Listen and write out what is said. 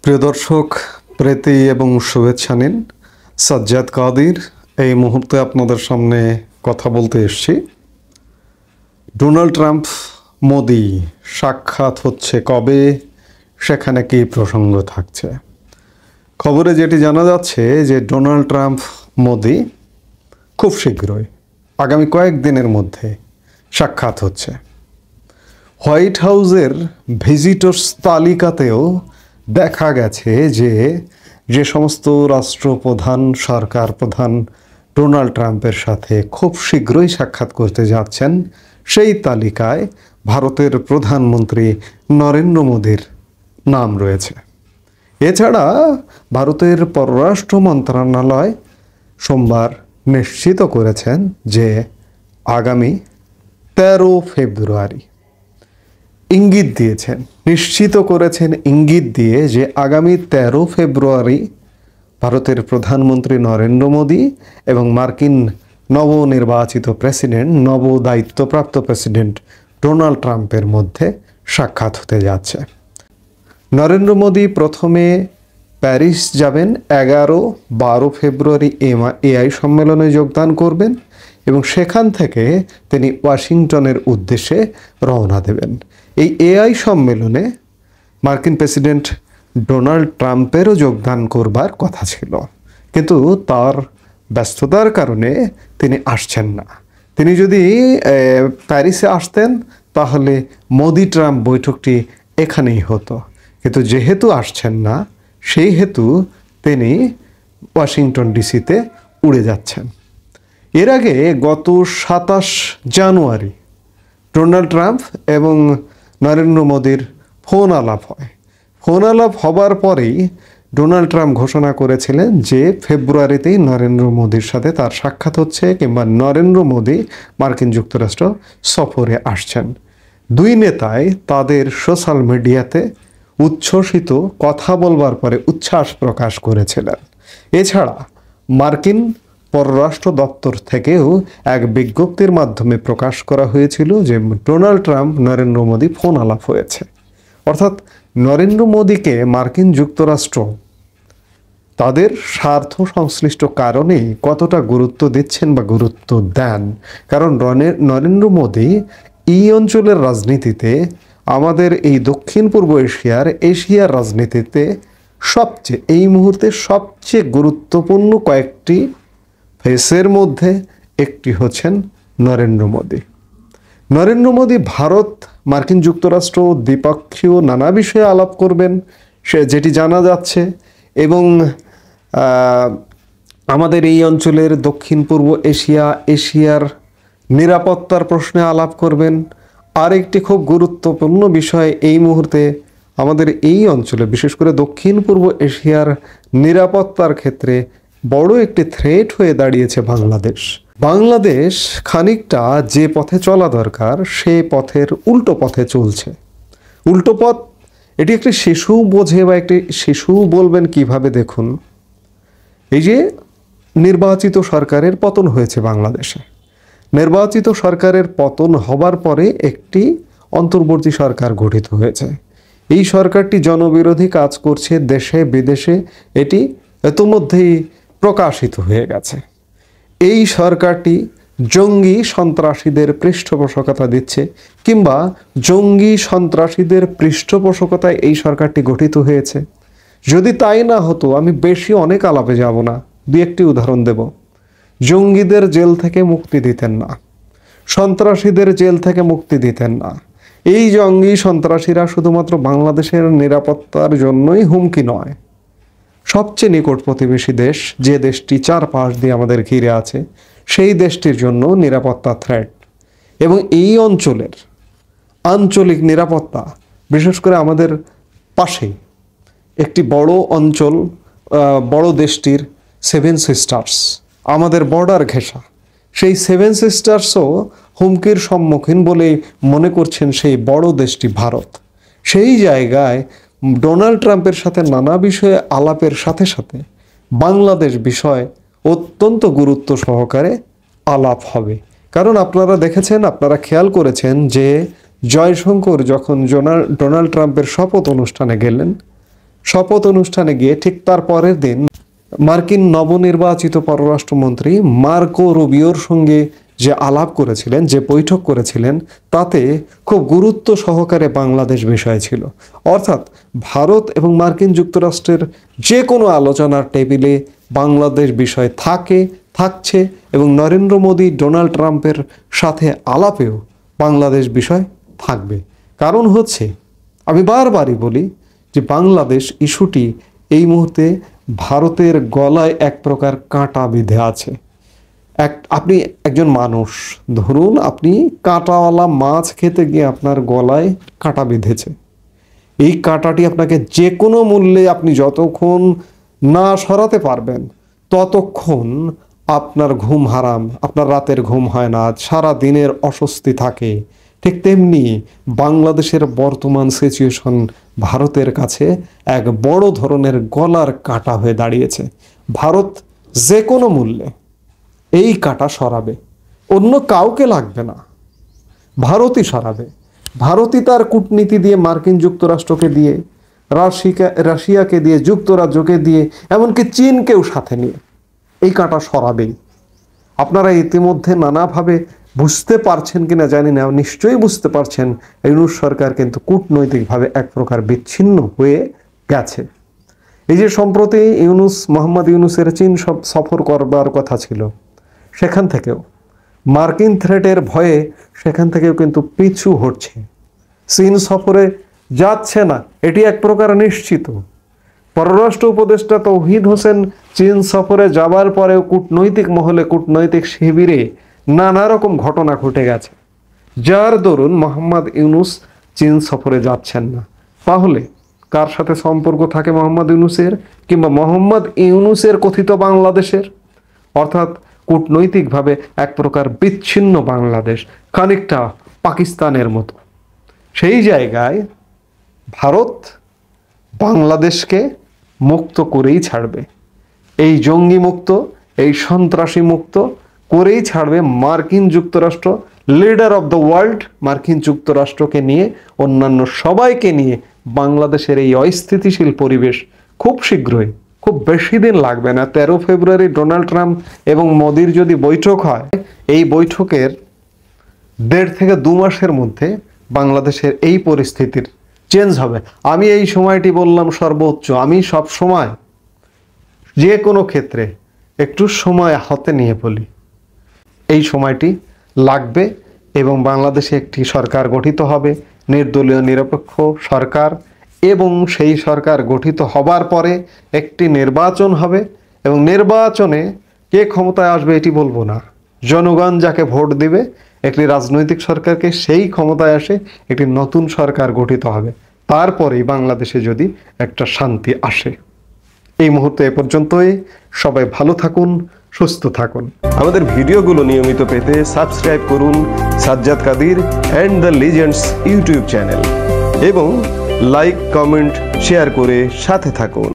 প্রিয় দর্শক, প্রীতি এবং শুভেচ্ছা নিন। সাজ্জাদ কাদির এই মুহূর্তে আপনাদের সামনে কথা বলতে এসেছি। ডোনাল্ড ট্রাম্প মোদি সাক্ষাৎ হচ্ছে কবে, সেখানে কী প্রসঙ্গ থাকছে? খবরে যেটি জানা যাচ্ছে যে ডোনাল্ড ট্রাম্প মোদি খুব শীঘ্রই আগামী কয়েকদিনের মধ্যে সাক্ষাৎ হচ্ছে। হোয়াইট হাউসের ভিজিটর্স তালিকাতেও দেখা গেছে যে সমস্ত রাষ্ট্রপ্রধান, সরকার প্রধান ডোনাল্ড ট্রাম্পের সাথে খুব শীঘ্রই সাক্ষাৎ করতে যাচ্ছেন, সেই তালিকায় ভারতের প্রধানমন্ত্রী নরেন্দ্র মোদীর নাম রয়েছে। এছাড়া ভারতের পররাষ্ট্র মন্ত্রণালয় সোমবার নিশ্চিত করেছেন যে আগামী 13 ফেব্রুয়ারি ইঙ্গিত দিয়েছেন, নিশ্চিত করেছেন ইঙ্গিত দিয়ে যে আগামী 13 ফেব্রুয়ারি ভারতের প্রধানমন্ত্রী নরেন্দ্র মোদী এবং মার্কিন নবনির্বাচিত প্রেসিডেন্ট, নবদায়িত্বপ্রাপ্ত প্রেসিডেন্ট ডোনাল্ড ট্রাম্পের মধ্যে সাক্ষাৎ হতে যাচ্ছে। নরেন্দ্র মোদী প্রথমে প্যারিস যাবেন, 11-12 ফেব্রুয়ারি এআই সম্মেলনে যোগদান করবেন এবং সেখান থেকে তিনি ওয়াশিংটনের উদ্দেশ্যে রওনা দেবেন। এই এআই সম্মেলনে মার্কিন প্রেসিডেন্ট ডোনাল্ড ট্রাম্পেরও যোগদান করবার কথা ছিল, কিন্তু তার ব্যস্ততার কারণে তিনি আসছেন না। তিনি যদি প্যারিসে আসতেন তাহলে মোদি ট্রাম্প বৈঠকটি এখানেই হতো, কিন্তু যেহেতু আসছেন না সেই হেতু তিনি ওয়াশিংটন ডিসিতে উড়ে যাচ্ছেন। এর আগে গত 27 জানুয়ারি ডোনাল্ড ট্রাম্প এবং নরেন্দ্র মোদীর ফোন আলাপ হয়। ফোন আলাপ হবার পরেই ডোনাল্ড ট্রাম্প ঘোষণা করেছিলেন যে ফেব্রুয়ারিতেই নরেন্দ্র মোদীর সাথে তার সাক্ষাৎ হচ্ছে, কিংবা নরেন্দ্র মোদী মার্কিন যুক্তরাষ্ট্র সফরে আসছেন। দুই নেতাই তাদের সোশ্যাল মিডিয়াতে উচ্ছ্বসিত কথা বলবার পরে উচ্ছ্বাস প্রকাশ করেছিলেন। এছাড়া মার্কিন পররাষ্ট্র দপ্তর থেকেও এক বিজ্ঞপ্তির মাধ্যমে প্রকাশ করা হয়েছিল যে Donald Trump Narendra Modi phone আলাপ হয়েছে। অর্থাৎ নরেন্দ্র মোদীকে মার্কিন যুক্তরাষ্ট্র তাদের স্বার্থ সংশ্লিষ্ট কারণেই কতটা গুরুত্ব দিচ্ছেন বা গুরুত্ব দেন, কারণ নরেন্দ্র মোদী এই অঞ্চলের রাজনীতিতে, আমাদের এই দক্ষিণ পূর্ব এশিয়ার রাজনীতিতে এই মুহূর্তে সবচেয়ে গুরুত্বপূর্ণ কয়েকটি ফেসের মধ্যে একটি হচ্ছেন নরেন্দ্র মোদী। নরেন্দ্র মোদী ভারত, মার্কিন যুক্তরাষ্ট্র দ্বিপক্ষীয় নানা বিষয়ে আলাপ করবেন, যেটি জানা যাচ্ছে, এবং আমাদের এই অঞ্চলের দক্ষিণ পূর্ব এশিয়ার নিরাপত্তার প্রশ্নে আলাপ করবেন। আর একটি খুব গুরুত্বপূর্ণ বিষয় এই মুহূর্তে আমাদের এই অঞ্চলে, বিশেষ করে দক্ষিণ পূর্ব এশিয়ার নিরাপত্তার ক্ষেত্রে বড় একটি থ্রেট হয়ে দাঁড়িয়েছে বাংলাদেশ খানিকটা যে পথে চলা দরকার সে পথের উল্টো পথে চলছে। উল্টো পথ, এটি একটি শিশু বোঝে বা একটি শিশু বলবেন কিভাবে? দেখুন, এই যে নির্বাচিত সরকারের পতন হয়েছে বাংলাদেশে, নির্বাচিত সরকারের পতন হবার পরে একটি অন্তর্বর্তী সরকার গঠিত হয়েছে। এই সরকারটি জনবিরোধী কাজ করছে দেশে বিদেশে, এটি ইতোমধ্যেই প্রকাশিত হয়ে গেছে। এই সরকারটি জঙ্গি সন্ত্রাসীদের পৃষ্ঠপোষকতা দিচ্ছে, কিংবা জঙ্গি সন্ত্রাসীদের পৃষ্ঠপোষকতায় এই সরকারটি গঠিত হয়েছে। যদি তাই না হতো, আমি অনেক আলাপে যাব না, একটি উদাহরণ দেব। জঙ্গিদের জেল থেকে মুক্তি দিতেন না, সন্ত্রাসীদের জেল থেকে মুক্তি দিতেন না। এই জঙ্গি সন্ত্রাসীরা শুধুমাত্র বাংলাদেশের নিরাপত্তার জন্যই হুমকি নয়, সবচেয়ে নিকট প্রতিবেশী দেশ, যে দেশটি চারপাশ দিয়ে আমাদের ঘিরে আছে, সেই দেশটির জন্য নিরাপত্তা থ্রেট। এবং এই অঞ্চলের আঞ্চলিক নিরাপত্তা, বিশেষ করে আমাদের পাশেই একটি বড় অঞ্চল, বড় দেশটির 7 সিস্টার্স, আমাদের বর্ডার ঘেঁষা, সেই 7 সিস্টার্সও হুমকির সম্মুখীন বলে মনে করছেন সেই বড় দেশটি ভারত। সেই জায়গায় ডোনাল্ড ট্রাম্পের সাথে নানা বিষয়ে আলাপের সাথে সাথে বাংলাদেশ বিষয় অত্যন্ত গুরুত্ব সহকারে আলাপ হবে। কারণ আপনারা দেখেছেন, আপনারা খেয়াল করেছেন যে জয়শঙ্কর যখন ডোনাল্ড ট্রাম্পের শপথ অনুষ্ঠানে গেলেন, শপথ অনুষ্ঠানে গিয়ে ঠিক তার পরের দিন মার্কিন নবনির্বাচিত পররাষ্ট্রমন্ত্রী মার্কো রুবিওর সঙ্গে যে আলাপ করেছিলেন, যে বৈঠক করেছিলেন, তাতে খুব গুরুত্ব সহকারে বাংলাদেশ বিষয় ছিল। অর্থাৎ ভারত এবং মার্কিন যুক্তরাষ্ট্রের যে কোনো আলোচনার টেবিলে বাংলাদেশ বিষয় থাকছে এবং নরেন্দ্র মোদী ডোনাল্ড ট্রাম্পের সাথে আলাপেও বাংলাদেশ বিষয় থাকবে। কারণ হচ্ছে, আমি বারবারই বলি যে বাংলাদেশ ইস্যুটি এই মুহূর্তে ভারতের গলায় এক প্রকার কাঁটা বিঁধে আছে। আপনি একজন মানুষ, ধরুন আপনি কাঁটাওয়ালা মাছ খেতে গিয়ে আপনার গলায় কাঁটা বিঁধেছে। এই কাঁটাটি আপনাকে যে কোনো মূল্যে আপনি যতক্ষণ না সরাতে পারবেন ততক্ষণ আপনার ঘুম হারাম, আপনার রাতের ঘুম হয় না, সারা দিনের অস্বস্তি থাকে। ঠিক তেমনি বাংলাদেশের বর্তমান সিচুয়েশন ভারতের কাছে এক বড় ধরনের গলার কাঁটা হয়ে দাঁড়িয়েছে। ভারত যে কোনো মূল্যে এই কাঁটা সরাবে, অন্য কাউকে লাগবে না, ভারতই সরাবে। ভারতই তার কূটনীতি দিয়ে, মার্কিন যুক্তরাষ্ট্রকে দিয়ে, রাশিয়াকে দিয়ে, যুক্তরাজ্যকে দিয়ে, এমনকি চীনকেও সাথে নিয়ে এই কাঁটা সরাবেই। আপনারা ইতিমধ্যে নানাভাবে বুঝতে পারছেন কিনা জানি না, নিশ্চয়ই বুঝতে পারছেন ইউনূস সরকার কিন্তু কূটনৈতিকভাবে এক প্রকার বিচ্ছিন্ন হয়ে গেছে। এই যে সম্প্রতি মোহাম্মদ ইউনূসের চীন সফর করবার কথা ছিল, সেখান থেকেও মার্কিন থ্রেটের ভয়ে সেখান থেকেও কিন্তু পিছু হটছে, চীন সফরে যাচ্ছে না, এটি এক প্রকার নিশ্চিত। পররাষ্ট্র উপদেষ্টা তৌহিদ হোসেন চীন সফরে যাবার পরেও কূটনৈতিক মহলে, কূটনৈতিক শিবিরে নানা রকম ঘটনা ঘটে গেছে, যার দরুন মোহাম্মদ ইউনূস চীন সফরে যাচ্ছেন না। তাহলে কার সাথে সম্পর্ক থাকে মোহাম্মদ ইউনূসের, কিংবা মোহাম্মদ ইউনূসের কথিত বাংলাদেশের? অর্থাৎ কূটনৈতিকভাবে এক প্রকার বিচ্ছিন্ন বাংলাদেশ, খানিকটা পাকিস্তানের মতো। সেই জায়গায় ভারত বাংলাদেশকে মুক্ত করেই ছাড়বে, এই জঙ্গি মুক্ত, এই সন্ত্রাসী মুক্ত করেই ছাড়বে। মার্কিন যুক্তরাষ্ট্র, লিডার অফ দ্য ওয়ার্ল্ড, মার্কিন যুক্তরাষ্ট্রকে নিয়ে, অন্যান্য সবাইকে নিয়ে বাংলাদেশের এই অস্থিতিশীল পরিবেশ খুব শীঘ্রই, খুব বেশি দিন লাগবে না, 13 ফেব্রুয়ারি ডোনাল্ড ট্রাম্প এবং মোদির যদি বৈঠক হয়, এই বৈঠকের 1.5 থেকে 2 মাসের মধ্যে বাংলাদেশের এই পরিস্থিতির চেঞ্জ হবে। আমি এই সময়টি বললাম সর্বোচ্চ, আমি সব সময় যে কোনো ক্ষেত্রে একটু সময় হাতে নিয়ে বলি, এই সময়টি লাগবে এবং বাংলাদেশে একটি সরকার গঠিত হবে, নির্দলীয় নিরপেক্ষ সরকার, এবং সেই সরকার গঠিত হবার পরে একটি নির্বাচন হবে এবং নির্বাচনে কে ক্ষমতায় আসবে এটি বলবো না, জনগণ যাকে ভোট দিবে একটি রাজনৈতিক সরকারকে, সেই ক্ষমতায় আসে একটি নতুন সরকার গঠিত হবে। তারপরেই বাংলাদেশে যদি একটা শান্তি আসে। এই মুহূর্তে এ পর্যন্তই। সবাই ভালো থাকুন, সুস্থ থাকুন। আমাদের ভিডিওগুলো নিয়মিত পেতে সাবস্ক্রাইব করুন Sajjad Kadir and the legends YouTube channel এবং লাইক, কমেন্ট, শেয়ার করে সাথে থাকুন।